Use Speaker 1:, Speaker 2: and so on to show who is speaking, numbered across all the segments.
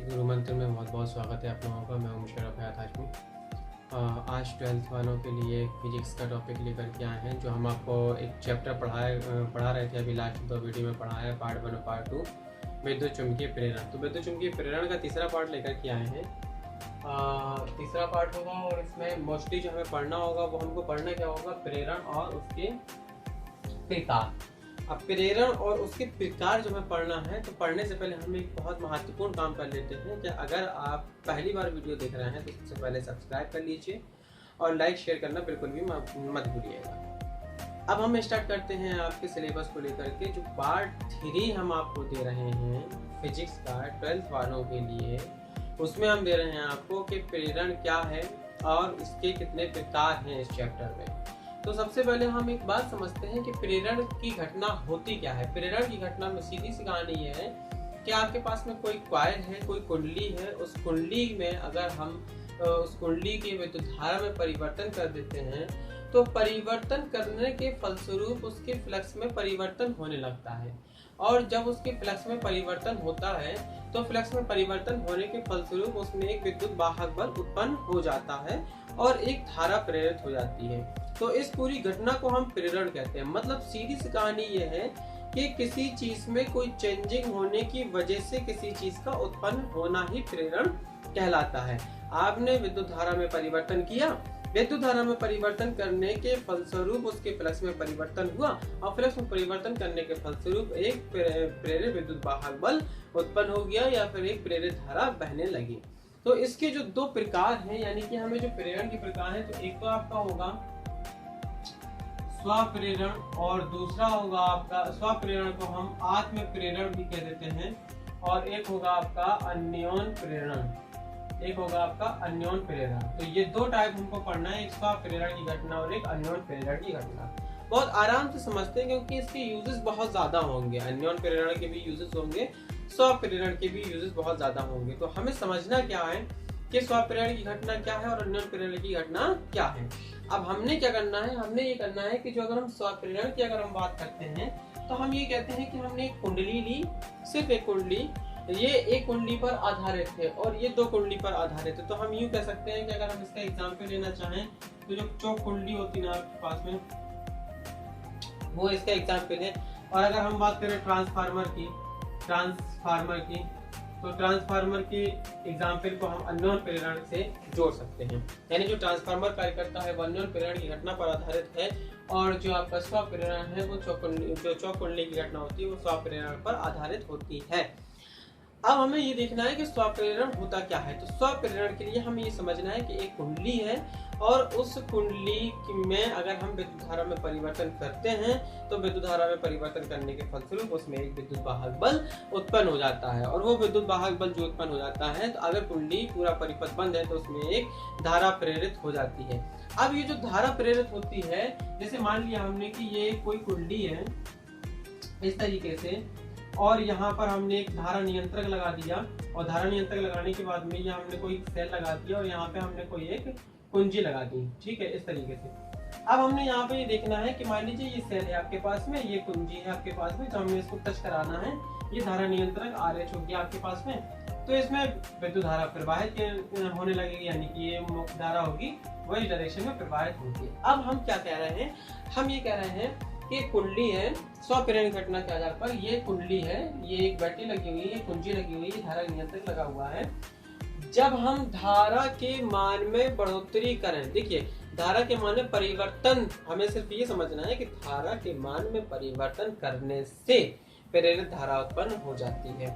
Speaker 1: गुरु मंत्र में बहुत बहुत स्वागत है आप लोगों का। मैं हूं मुशर्रफ हयात हाशमी। आज 12th वालों के लिए फिजिक्स का टॉपिक लेकर के आए हैं, जो हम आपको एक चैप्टर पढ़ा रहे थे। अभी लास्ट 2 वीडियो में पढ़ा है, पार्ट 1 और पार्ट 2, विद्युत चुम्बकीय प्रेरण। तो विद्युत चुम्बकीय प्रेरण का तीसरा पार्ट लेकर के आए हैं। तीसरा पार्ट होगा और इसमें मोस्टली जो हमें पढ़ना होगा वो हमको पढ़ना क्या होगा, प्रेरण और उसके प्रकार। अब प्रेरण और उसके प्रकार जो हमें पढ़ना है, तो पढ़ने से पहले हम एक बहुत महत्वपूर्ण काम कर लेते हैं कि अगर आप पहली बार वीडियो देख रहे हैं तो सबसे पहले सब्सक्राइब कर लीजिए और लाइक शेयर करना बिल्कुल भी मत भूलिएगा। अब हम स्टार्ट करते हैं आपके सिलेबस को लेकर के। जो पार्ट 3 हम आपको दे रहे हैं फिजिक्स का 12th वालों के लिए, उसमें हम दे रहे हैं आपको कि प्रेरण क्या है और इसके कितने प्रकार हैं इस चैप्टर में। तो सबसे पहले हम एक बात समझते हैं कि प्रेरण की घटना होती क्या है। प्रेरण की घटना में सीधी सी कहानी ये है कि आपके पास में कोई कॉइल है, कोई कुंडली है। उस कुंडली में अगर हम उस कुंडली की विद्युत धारा में परिवर्तन कर देते हैं, तो परिवर्तन करने के फलस्वरूप उसके फ्लक्स में परिवर्तन होने लगता है। और जब उसके फ्लक्स में परिवर्तन होता है, तो फ्लक्स में परिवर्तन होने के फलस्वरूप उसमें एक विद्युत वाहक बल उत्पन्न हो जाता है और एक धारा प्रेरित हो जाती है। तो इस पूरी घटना को हम प्रेरण कहते हैं। मतलब सीधी सी कहानी यह है कि किसी चीज में कोई चेंजिंग होने की वजह से किसी चीज का उत्पन्न होना ही प्रेरण कहलाता है। आपने विद्युत धारा में परिवर्तन किया, विद्युत धारा में परिवर्तन करने के फलस्वरूप उसके फ्लक्स में परिवर्तन हुआ और फ्लक्स में परिवर्तन करने के फलस्वरूप एक प्रेरित विद्युत वाहक बल उत्पन्न हो गया या फिर एक प्रेरित धारा बहने लगी। तो इसके जो 2 प्रकार हैं, यानी कि हमें जो प्रेरण के प्रकार हैं, तो एक तो आपका होगा स्वप्रेरण और दूसरा होगा आपका स्वप्रेरण को हम आत्म प्रेरण भी कह देते हैं, और एक होगा आपका अन्योन प्रेरण। तो ये 2 टाइप हमको पढ़ना है, एक स्वप्रेरण की घटना और एक अन्योन प्रेरण की घटना। बहुत आराम से समझते हैं क्योंकि इसके यूजेस बहुत ज्यादा होंगे। अन्योन प्रेरण के भी यूजेस होंगे, स्वप्रेरण के भी यूजेस बहुत ज्यादा होंगे। तो हमें समझना क्या है कि स्वप्रेरण की घटना क्या है और अन्योन प्रेरण की घटना क्या है। अब हमने क्या करना है, हमने ये करना है कि जो अगर हम स्वप्रेरण की अगर हम बात करते हैं, तो हम ये कहते हैं कि हमने एक कुंडली ली, सिर्फ एक कुंडली। ये एक कुंडली पर आधारित है और ये 2 कुंडली पर आधारित है। तो हम यूं कह सकते हैं कि अगर हम इसका एग्जाम्पल लेना चाहें, तो जो चौक कुंडली होती है ना आपके पास में, वो इसका एग्जाम्पल है। और अगर हम बात करें ट्रांसफार्मर की, तो ट्रांसफार्मर के एग्जाम्पल को हम अन्योन प्रेरण से जोड़ सकते हैं। यानी जो ट्रांसफार्मर कार्य करता है वो अन्योन प्रेरण की घटना पर आधारित है, और जो आपका स्वप्रेरण है वो चौक कुंडली की घटना होती है वो स्वप्रेरण पर आधारित होती है। अब हमें ये देखना है कि स्वप्रेरण होता क्या है। तो स्वप्रेरण के लिए हमें ये समझना है कि एक कुंडली है और उस कुंडली में अगर हम विद्युत धारा में परिवर्तन करते हैं, तो विद्युत धारा में परिवर्तन करने के फलस्वरूप उसमें एक विद्युत वाहक बल उत्पन्न हो जाता है। और वो विद्युत वाहक बल जो उत्पन्न हो जाता है, तो अगर कुंडली पूरा परिपथ बंद है तो उसमें एक धारा प्रेरित हो जाती है। अब ये जो धारा प्रेरित होती है, जैसे मान लिया हमने कि ये कोई कुंडली है इस तरीके से, और यहाँ पर हमने एक धारा नियंत्रक लगा दिया, और धारा नियंत्रक लगाने के बाद में यहाँ हमने कोई सेल लगा दिया और यहाँ पे हमने कोई एक कुंजी लगा दी। ठीक है, इस तरीके से। अब हमने यहाँ पे ये देखना है कि मान लीजिए ये सेल है आपके पास में, ये कुंजी है आपके पास में, तो हमें इसको टच कराना है। ये धारा नियंत्रक RH हो गया आपके पास में, तो इसमें विद्युत धारा प्रवाहित होने लगेगी, यानी कि ये मुख्य धारा होगी वही डायरेक्शन में प्रवाहित होगी। अब हम क्या कह रहे हैं, हम ये कह रहे हैं कि कुंडली है, स्वप्रेरण घटना के आधार पर ये कुंडली है, ये एक बैटरी लगी हुई है, कुंजी लगी हुई है, धारा नियंत्रक लगा हुआ है। जब हम धारा के मान में बढ़ोतरी करें, देखिए धारा के मान में परिवर्तन, हमें सिर्फ ये समझना है कि धारा के मान में परिवर्तन करने से प्रेरित धारा उत्पन्न हो जाती है।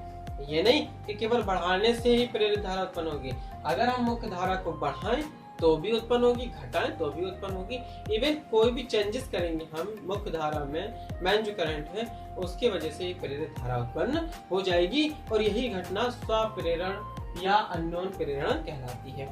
Speaker 1: ये नहीं कि केवल बढ़ाने से ही प्रेरित धारा उत्पन्न होगी। अगर हम मुख्य धारा को बढ़ाएं तो भी उत्पन्न होगी, घटाएं तो भी उत्पन्न होगी। इवन कोई भी चेंजेस करेंगे हम मुख्य धारा में, मेन जो करंट है उसके वजह से एक प्रेरित धारा उत्पन्न हो जाएगी, और यही घटना स्वप्रेरण या अन्योन प्रेरण कहलाती है।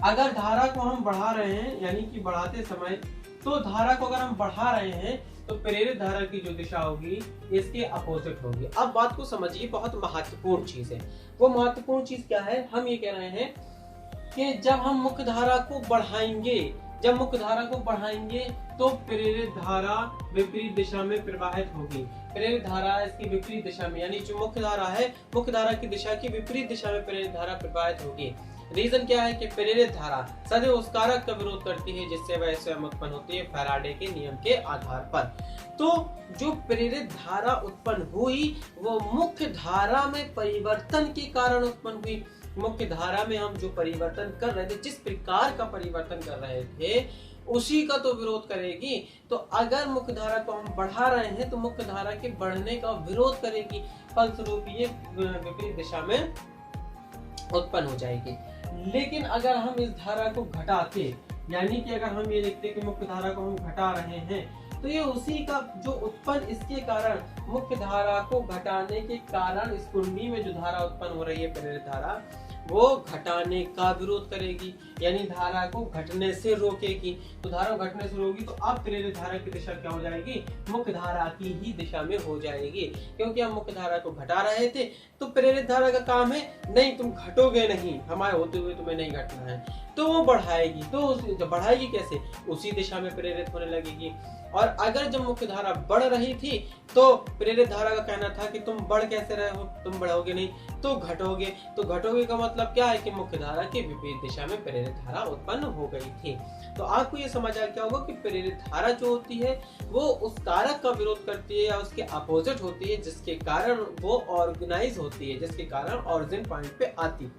Speaker 1: अगर धारा को हम बढ़ा रहे हैं, यानी कि बढ़ाते समय, तो धारा को अगर हम बढ़ा रहे हैं तो प्रेरित धारा की जो दिशा होगी इसके अपोजिट होगी। अब बात को समझिए, बहुत महत्वपूर्ण चीज है। वो महत्वपूर्ण चीज क्या है, हम ये कह रहे हैं कि जब हम मुख्य धारा को बढ़ाएंगे जब मुख्य धारा को बढ़ाएंगे तो प्रेरित धारा विपरीत दिशा में प्रवाहित होगी। प्रेरित धारा इसकी विपरीत दिशा में, यानी जो मुख्य धारा है, मुख्य धारा की दिशा की विपरीत दिशा में प्रेरित धारा प्रवाहित होगी। रीजन क्या है कि प्रेरित धारा सदैव उस कारक का विरोध करती है जिससे वह स्वयं उत्पन्न होती है, फैराडे के नियम के आधार पर। तो जो प्रेरित धारा उत्पन्न हुई वो मुख्य धारा में परिवर्तन के कारण उत्पन्न हुई। मुख्य धारा में हम जो परिवर्तन कर रहे थे, जिस प्रकार का परिवर्तन कर रहे थे, उसी का तो विरोध करेगी। तो अगर मुख्य धारा को हम बढ़ा रहे हैं तो मुख्य धारा के बढ़ने का विरोध करेगी, फलस्वरूप ये विपरीत दिशा में उत्पन्न हो जाएगी। लेकिन अगर हम इस धारा को घटाते, यानी कि अगर हम ये देखते कि मुख्य धारा को हम घटा रहे हैं, तो ये उसी का जो उत्पन्न इसके कारण, मुख्य धारा को घटाने के कारण इस कुंडली में जो धारा उत्पन्न हो रही है प्रेरित धारा, वो घटाने का विरोध करेगी, यानी धारा को घटने से रोकेगी। तो धारा घटने से रोकेगी तो अब प्रेरित धारा की दिशा क्या हो जाएगी, मुख्य धारा की ही दिशा में हो जाएगी। क्योंकि हम मुख्य धारा को घटा रहे थे तो प्रेरित धारा का काम है, नहीं तुम घटोगे नहीं, हमारे होते हुए तुम्हें नहीं घटना है, तो वो बढ़ाएगी। तो जब बढ़ाएगी कैसे, उसी दिशा में प्रेरित होने लगेगी। और अगर जब मुख्य धारा बढ़ रही थी तो प्रेरित धारा का कहना था कि तुम बढ़ कैसे रहे हो, तुम बढ़ोगे नहीं तो घटोगे। तो घटोगे का मतलब क्या है कि मुख्य धारा के विपरीत दिशा में प्रेरित धारा उत्पन्न हो गई थी। तो आपको ये समझ आ गया होगा कि प्रेरित धारा जो होती है वो उस कारक का विरोध करती है या उसके अपोजिट होती है जिसके कारण वो ऑर्गेनाइज होती है, जिसके कारण ऑरिजिन पॉइंट पे आती है।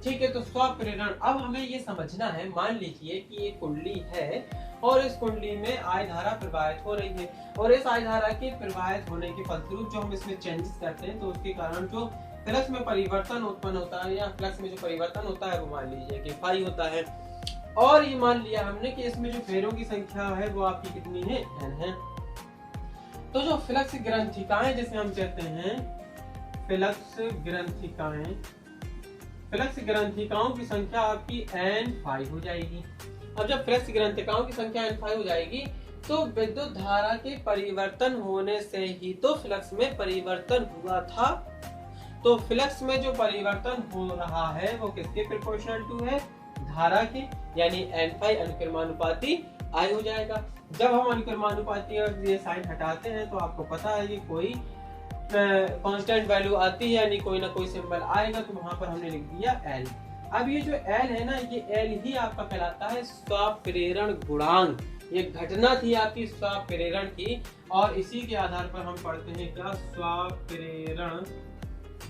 Speaker 1: ठीक है, तो स्वप्रेरण। अब हमें ये समझना है, मान लीजिए कि ये कुंडली है और इस कुंडली में आई धारा प्रवाहित हो रही है, और इस आई धारा के प्रवाहित होने के फलस्वरूप जो हम इसमें चेंजेस करते हैं तो उसके कारण जो फ्लक्स में परिवर्तन उत्पन्न होता है, या फ्लक्स में जो परिवर्तन होता है वो मान लीजिए कि फाई होता है। और ये मान लिया हमने कि इसमें जो फेरों की संख्या है वो आपकी कितनी है, n है। तो जो फ्लक्स ग्रंथिकाएं जिसे हम कहते हैं फ्लक्स ग्रंथिकाएं, फ्लक्स ग्रंथिकाओं की संख्या आपकी n5 हो जाएगी। अब जब फ्लक्स ग्रंथिकाओं की संख्या n5 हो जाएगी तो विद्युत धारा के परिवर्तन होने से ही तो फ्लक्स में परिवर्तन हुआ था। तो फ्लक्स में जो परिवर्तन हो रहा है वो किसके प्रोपोर्शनल टू है, धारा के, यानी n5 अनुक्रमानुपाती I हो जाएगा। जब हम अनुक्रमानुपाती और ये साइन हटाते हैं तो आपको पता है कि कोई कांस्टेंट वैल्यू आती है, यानी कोई ना कोई सिंबल आएगा, तो वहां पर हमने लिख दिया L। अब ये जो L है ना, ये L ही आपका कहलाता है स्वप्रेरण गुणांक। ये घटना थी आपकी स्वप्रेरण की, और इसी के आधार पर हम पढ़ते हैं क्या, स्वप्रेरण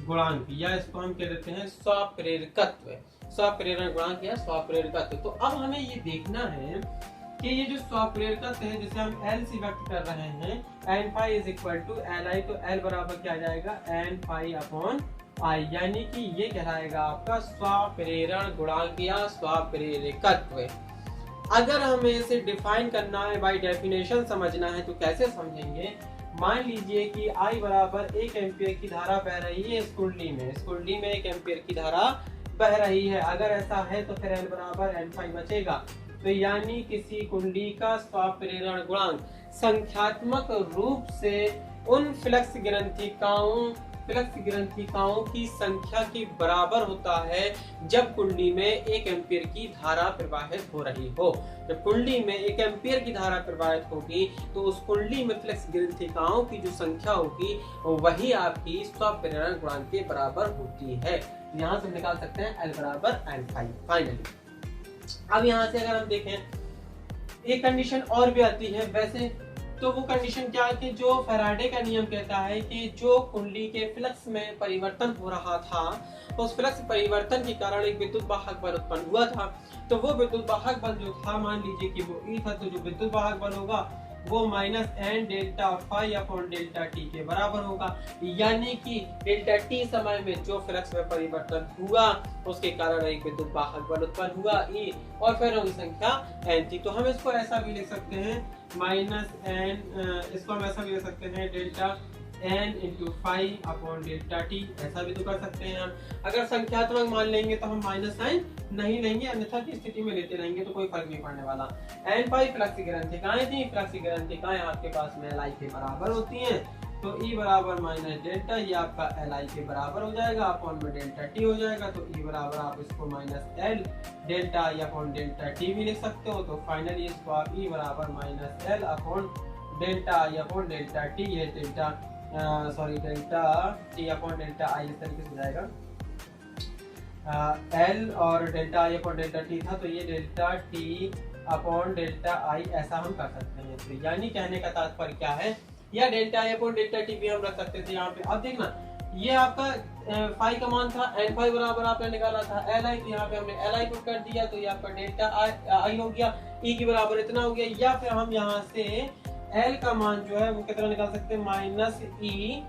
Speaker 1: गुणांक, या इसको हम कह देते हैं स्वप्रेरकत्व, स्वप्रेरण गुणांक या स्वप्रेरकत्व। तो अब हमें ये देखना है कि ये जो स्वप्रेरकत्व है जिसे हम L से व्यक्त कर रहे हैं, n5 is equal to Li, तो L बराबर क्या आ जाएगा, n5 अपॉन I, यानी कि ये कहलाएगा आपका स्वप्रेरण गुणांक या स्वप्रेरकत्व। अगर हमें इसे डिफाइन करना है, बाय डेफिनेशन समझना है, तो कैसे समझेंगे। मान लीजिए कि I बराबर 1 एम्पियर की धारा बह रही है इस कुंडली में, इस कुंडली में 1 एम्पियर की धारा बह रही है। अगर ऐसा है तो फिर L बराबर n5 बचेगा। तो यानी किसी कुंडली का स्वप्रेरण गुणांक संख्यात्मक रूप से उन फ्लक्स ग्रंथिकाओं की संख्या के बराबर होता है जब कुंडली में 1 एम्पियर की धारा प्रवाहित हो रही हो। जब कुंडली में 1 एम्पियर की धारा प्रवाहित होगी तो उस कुंडली में फ्लक्स ग्रंथिकाओं की जो संख्या होगी वही आपकी स्वप्रेरण गुणांक के बराबर होती है। यहाँ से निकाल सकते हैं L बराबर n5 फाइनली। अब यहाँ से अगर हम देखें एक कंडीशन और भी आती है वैसे, तो वो कंडीशन क्या है कि जो फैराडे का नियम कहता है कि जो कुंडली के फ्लक्स में परिवर्तन हो रहा था, उस फ्लक्स परिवर्तन के कारण एक विद्युत वाहक बल उत्पन्न हुआ था। तो वो विद्युत वाहक बल जो था, मान लीजिए कि वो E था, तो जो विद्युत वाहक बल होगा वो -n delta phi upon delta T के बराबर होगा। यानी कि डेल्टा टी समय में जो फ्लक्स में परिवर्तन हुआ उसके कारण एक विद्युत वाहक बल उत्पन्न हुआ E, और फेरों की संख्या n थी। तो हम इसको ऐसा भी लिख सकते हैं -n, इसको हम ऐसा भी लिख सकते हैं delta n into phi upon delta T, ऐसा भी तो कर सकते हैं हम। अगर संख्यात्मक मान लेंगे तो हम माइनस साइन नहीं लेंगे, अन्यथा की स्थिति में लेते रहेंगे तो कोई फर्क नहीं पड़ने वाला। n5 फ्लक्स ग्रंथिकाएं थी, फ्लक्स ग्रंथिकाएं आपके पास में Li के बराबर होती हैं, तो ई बराबर माइनस डेल्टा, ये आपका एल आई के बराबर हो जाएगा, अपॉन में डेल्टा टी हो जाएगा। तो ई बराबर आप इसको minus L delta I upon delta T भी लिख सकते हो। तो फाइनली इसको आप ई बराबर minus L upon delta I upon delta T, ये delta delta T upon delta I इस तरीके से हो जाएगा। एल और delta I upon delta T था, तो ये delta T upon delta I ऐसा हम कर सकते हैं। तो यानी कहने का तात्पर्य क्या है, या delta I upon delta T भी हम रख सकते थे यहाँ पे। अब देखना, ये आपका फाई का मान था, एन फाई बराबर आपने निकाला था एल आई, तो यहाँ पे हमने एल आई पुट कर दिया, तो ये आपका डेल्टा आई हो गया, ई के बराबर इतना हो गया। या फिर हम यहाँ से एल का मान जो है वो कितना निकाल सकते हैं, माइनस ई,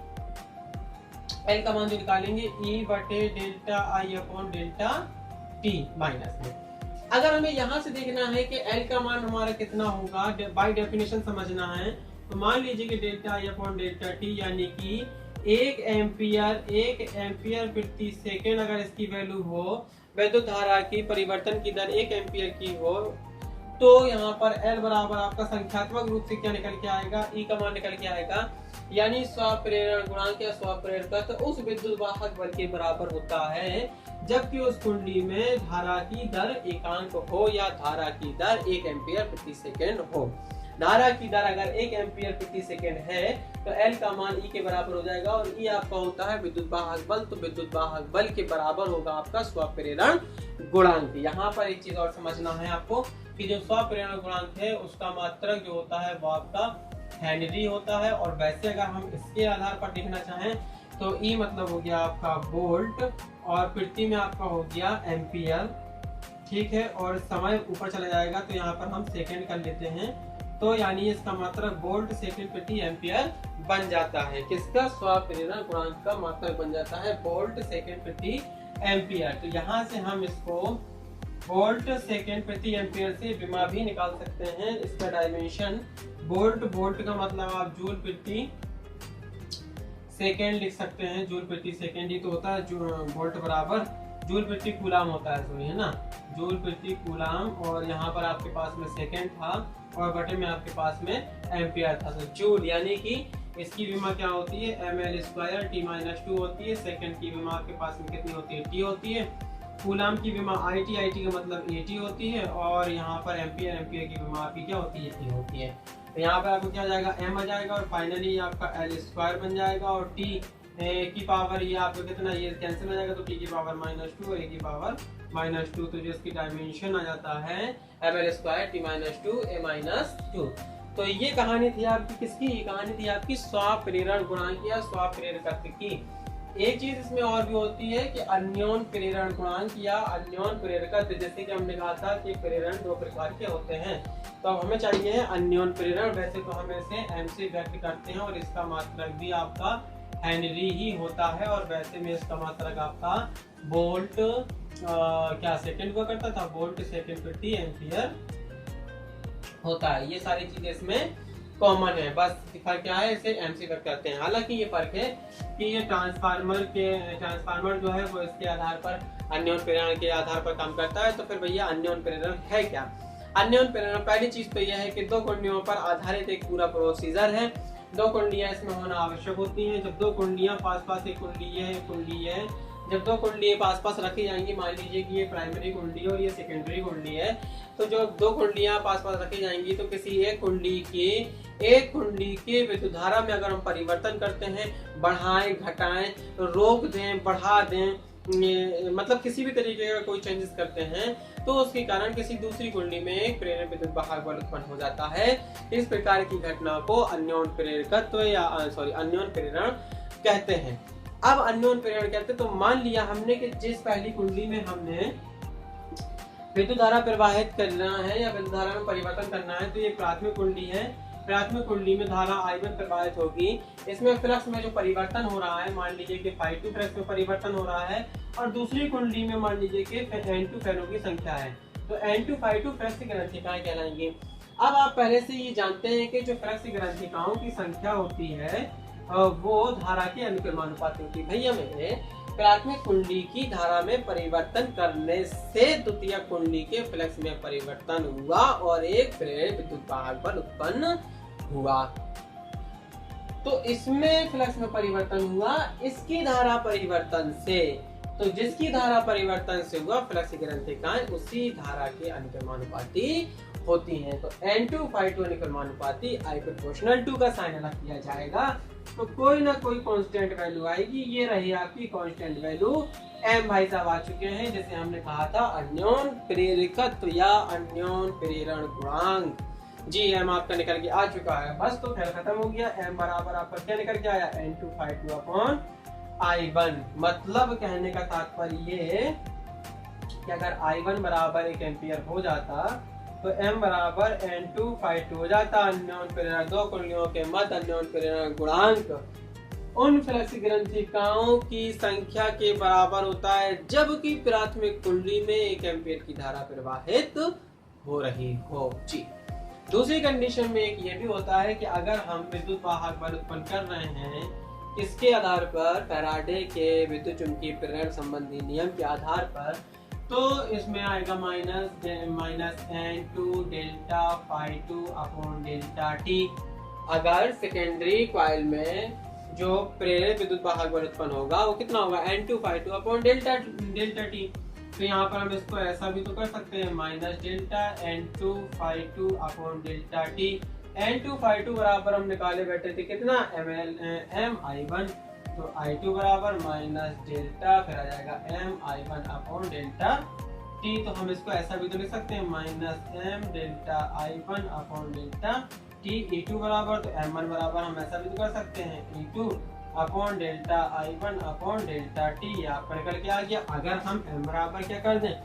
Speaker 1: एल का मान जो निकालेंगे ई बटे delta I upon delta T minus में। अगर हमें यहाँ से देखना है कि एल का मान हमारा कितना होगा, बाय डेफिनेशन समझना है, तो मान लीजिए कि delta I upon delta T यानी कि 1 एम्पियर प्रति सेकेंड अगर इसकी वैल्यू हो, विद्युत धारा की परिवर्तन की दर 1 एम्पियर की हो, तो यहाँ पर L बराबर आपका संख्यात्मक रूप से क्या निकल के आएगा, E का मान निकल के आएगा, यानी स्वप्रेरण गुणांक या स्वप्रेरकत्व तो उस विद्युत वाहक बल के बराबर होता है जबकि उस कुंडली में धारा की दर एकांक हो या धारा की दर 1 एम्पियर प्रति सेकेंड हो। धारा की दर अगर 1 एम्पियर प्रति सेकेंड है तो L का मान E के बराबर हो जाएगा, और E आपका होता है विद्युत वाहक बल, तो विद्युत वाहक बल के बराबर होगा आपका स्वप्रेरण गुणांक। यहाँ पर एक चीज और समझना है आपको कि जो स्वप्रेरण गुणांक है उसका मात्रक जो होता है वो आपका हेनरी होता है, और वैसे अगर हम इसके आधार पर देखना चाहें तो E मतलब हो गया आपका वोल्ट और प्रति में आपका हो गया एम्पियर, ठीक है, और समय ऊपर चला जाएगा तो यहाँ पर हम सेकंड कर लेते हैं, तो यानी इसका मात्रक वोल्ट सेकंड प्रति एम्पियर बन जाता है। किसका, स्वप्रेरण गुणांक का मात्रक बन जाता है वोल्ट सेकंड प्रति एम्पियर। तो यहाँ से हम इसको वोल्ट सेकंड प्रति एम्पियर से विमा भी निकाल सकते हैं। इसका डायमेंशन वोल्ट का मतलब आप जूल प्रति सेकेंड लिख सकते हैं, जूल प्रति सेकेंड ही तो होता है, जो वोल्ट बराबर जूल प्रति कूलाम होता है, सॉरी है ना, जूल प्रति कूलाम, और यहाँ पर आपके पास में सेकेंड था और बटे में आपके पास में एम्पियर था, तो जूल, यानी कि इसकी विमा क्या होती है ml² t-2 होती है, सेकेंड की विमा आपके पास में कितनी होती है, t होती है, कूलाम की विमा IT का मतलब 80 होती है, और यहाँ पर एम्पियर की विमा आपकी क्या होती है, t होती है। तो यहाँ पर आपको क्या आ जाएगा, m आ जाएगा, और फाइनली आपका l² बन जाएगा, और t की पावर ये आपको कितना, ये कैंसिल हो जाएगा, तो t की पावर -2 और a की पावर -2, तो जो इसकी डायमेंशन आ जाता है ml² t-2 a-2। तो ये कहानी थी आपकी किसकी, ये कहानी थी आपकी स्वप्रेरण गुणांक या स्वप्रेरकत्व की। एक चीज इसमें और भी होती है कि अन्योन प्रेरण गुणांक या अन्योन प्रेरकत्व, जैसे कि हमने कहा था कि प्रेरण 2 प्रकार के होते हैं, तो अब हमें चाहिए है अन्योन प्रेरण। वैसे तो हम इसे m से व्यक्त करते हैं और इसका मात्रक भी आपका हेनरी ही होता है, और वैसे में इसका मात्रक आपका वोल्ट क्या सेकंड हुआ करता था, वोल्ट सेकंड प्रति एम्पियर होता है। ये सारी चीजें इसमें कॉमन है, बस फर्क क्या है, इसे m से व्यक्त करते हैं। हालांकि ये फर्क है कि ये ट्रांसफार्मर जो है वो इसके आधार पर अन्योन प्रेरण के आधार पर काम करता है। तो फिर भैया अन्योन प्रेरण है क्या, अन्योन प्रेरण पहली चीज तो यह है कि 2 कुंडलियों पर आधारित एक पूरा प्रोसीजर है। 2 कुंडलियां इसमें होना आवश्यक होती हैं। जब 2 कुंडलियां पास एक कुंडली है, जब 2 कुंडली पास रखी जाएंगी, मान लीजिए कि ये प्राइमरी कुंडली और ये सेकेंडरी कुंडली है, तो जो 2 कुंडलियां पास रखी जाएंगी तो किसी एक कुंडली के विद्युत धारा में अगर हम परिवर्तन करते हैं, बढ़ाएं घटाएं, रोक दें बढ़ा दें, मतलब किसी भी तरीके का कोई चेंजेस करते हैं, तो उसके कारण किसी दूसरी कुंडली में एक प्रेरण विद्युत वाहक बल उत्पन्न हो जाता है। इस प्रकार की घटना को अन्योन प्रेरकत्व या अन्योन प्रेरण कहते हैं। अब अन्योन प्रेरण कहते हैं, तो मान लिया हमने कि जिस पहली कुंडली में हमने विद्युत धारा प्रवाहित करना है या विद्युत धारा में परिवर्तन करना है, तो ये प्राथमिक कुंडली है। प्राथमिक कुंडली में धारा I1 प्रवाहित होगी। इसमें फ्लक्स में जो परिवर्तन हो रहा है, मान लीजिए कि ∅2 फ्लक्स में परिवर्तन हो रहा है, और दूसरी कुंडली में मान लीजिए कि N2 फैनों की संख्या है, तो N2 ∅2 फ्लक्स की ग्रंथिकाएं कहलाएंगी। अब आप पहले से ये जानते हैं कि जो फ्लक्स की ग्रंथिकाओं की संख्या होती है वो धारा के अनुक्रमानुपाती होती है। भैया मैंने प्राथमिक कुंडली की धारा में परिवर्तन करने से द्वितीय कुंडली के फ्लक्स में परिवर्तन हुआ और एक प्रेरित विद्युत वाहक बल उत्पन्न हुआ। तो इसमें फ्लक्स में परिवर्तन हुआ इसकी धारा परिवर्तन से। तो जिसकी धारा परिवर्तन से हुआ फ्लक्स की ग्रंथिकाएं उसी धारा के अनुक्रमानुपाती होती हैं। तो N2/2 अनुक्रमानुपाती I प्रोपोर्शनल 2 का साइन अलग किया जाएगा तो कोई ना कोई कांस्टेंट वैल्यू आएगी। ये रही आपकी कांस्टेंट वैल्यू M भाई साहब आ चुके हैं, जैसे हमने कहा था अन्योन प्रेरकत्व या अन्योन प्रेरण गुणांक। जी M आपका निकल के आ चुका है। बस तो खेल खत्म हो गया। M बराबर आपका क्या निकल के आया N2/2 I1। मतलब कहने का तात्पर्य ये कि अगर I1 बराबर 1 एम्पियर हो जाता तो M बराबर N2/2 हो जाता। अन्योन प्रेरण दो कुंडलियों के मध्य अन्योन प्रेरण गुणांक उन फ्लक्स ग्रंथिकाओं की संख्या के बराबर होता है जबकि प्राथमिक कुंडली में 1 एम्पियर की धारा प्रवाहित हो रही हो। जी दूसरी कंडीशन में एक ये भी होता है कि अगर हम विद्युत वाहक बल उत्पन्न कर रहे हैं इसके आधार पर फैराडे के विद्युत चुंबकीय प्रेरण संबंधी नियम के आधार पर, तो इसमें आएगा minus N2 delta phi2 upon delta T। अगर सेकेंडरी कॉइल में जो प्रेरित विद्युत वाहक बल उत्पन्न होगा वो कितना होगा N2/2 अपॉन डेल्टा T। तो यहाँ पर हम इसको ऐसा भी तो कर सकते हैं minus delta N2/2 upon delta T। N2/2 बराबर हम निकाले बैठे थे कितना MI1, तो I2 बराबर माइनस डेल्टा फिर आ जाएगा MI1 अपॉन डेल्टा T। तो हम इसको ऐसा भी तो लिख सकते हैं minus M delta I1 upon delta T। E2 बराबर तो M1 बराबर हम ऐसा भी तो कर सकते हैं E2 upon delta I1 upon delta T। यहाँ पर निकल के आ गया। अगर हम M बराबर क्या कर दें,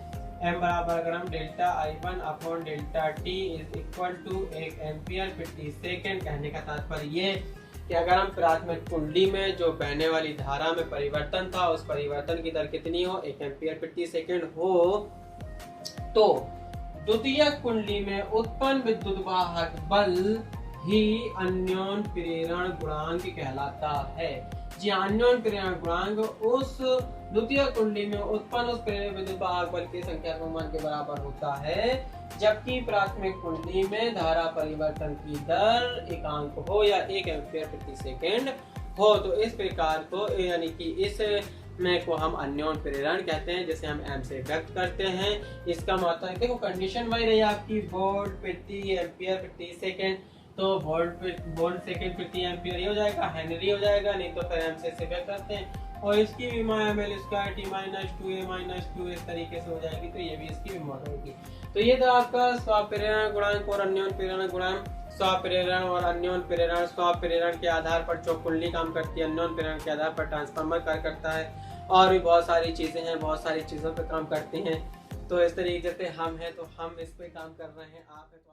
Speaker 1: M बराबर अगर हम delta I1 upon delta T is equal to 1 ampere प्रति सेकेंड। कहने का तात्पर्य ये कि अगर हम प्राथमिक कुंडली में जो बहने वाली धारा में परिवर्तन था उस परिवर्तन की दर कितनी हो 1 एम्पियर प्रति सेकेंड हो, तो द्वितीय कुंडली में उत्पन्न विद्युत वाहक बल ही अन्योन प्रेरण गुणांक कहलाता है। जी अन्योन प्रेरण गुणांक उस द्वितीय कुंडली में उत्पन्न उस प्रेरित विद्युत वाहक बल की संख्या मान के बराबर होता है जबकि प्राथमिक कुंडली में धारा परिवर्तन की दर एकांक हो या 1 एम्पियर प्रति सेकेंड हो। तो इस प्रकार को यानी कि इस में को हम अन्योन प्रेरण कहते हैं, जिसे हम M से व्यक्त करते हैं। इसका मतलब देखो कंडीशन वही रही आपकी वोल्ट प्रति एम्पियर प्रति सेकेंड, तो वोल्ट सेकेंड प्रति एम्पियर हो जाएगा, हेनरी हो जाएगा, नहीं तो फिर M से व्यक्त करते हैं। और इसकी भी ml² T-2a-2 इस तरीके से हो जाएगी, तो ये भी इसकी भी मॉडल होगी। तो ये था आपका स्वप्रेरण गुणांक और अन्योन प्रेरण गुणांक। स्वप्रेरण और अन्योन प्रेरण, स्वप्रेरण के आधार पर जो कुंडली काम करती है, अन्योन प्रेरण के आधार पर ट्रांसफार्मर कार्य करता है, और भी बहुत सारी चीजें हैं, बहुत सारी चीजों पर काम करती हैं। तो इस तरीके से हम हैं तो हम इस पे काम कर रहे हैं, आप है तो